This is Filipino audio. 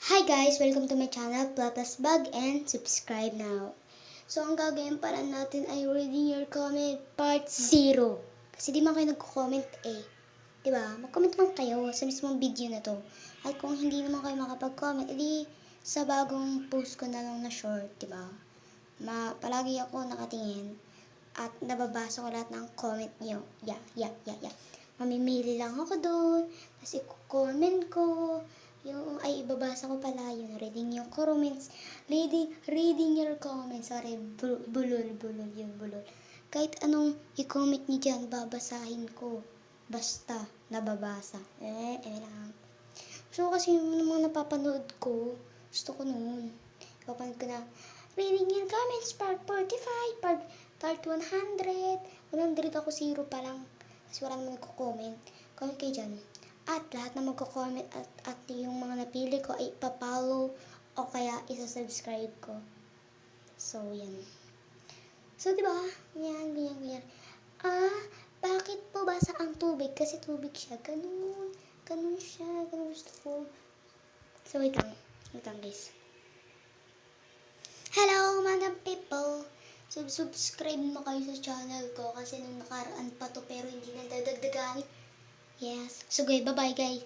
Hi guys! Welcome to my channel, Platasbag, and subscribe now. So, ang gagawin para natin ay reading your comment part 0. Kasi di man kayo nagko-comment eh. Diba? Mag-comment man kayo sa mismong video na to. At kung hindi naman kayo makapag-comment, edi sa bagong post ko na lang na short, diba? Palagi ako nakatingin at nababasa ko lahat ng comment niyo. Yeah. Mamimili lang ako doon, tapos i-comment ko, yung ay ibabasa ko pala yun, reading yung comments, reading your comments, sorry, bulol, kahit anong i-comment niyo dyan, babasahin ko, basta nababasa, lang. So kasi yung mga napapanood ko, gusto ko noon, kapag ko na, reading your comments, part 45, part 100 ako 0 pa lang, kasi wala naman nagko-comment, comment kayo dyan. At lahat na magko-comment at yung mga napili ko ay ipapollow o kaya isa-subscribe ko. So, yan. So, diba? Ganyan. Bakit po basa ang tubig? Kasi tubig siya. Ganun siya. Ganun gusto ko. So, wait lang guys. Hello, mga people! Subscribe mo kayo sa channel ko kasi nung nakaraan pa to pero hindi na dadagdagan. Yes. So, bye-bye guys.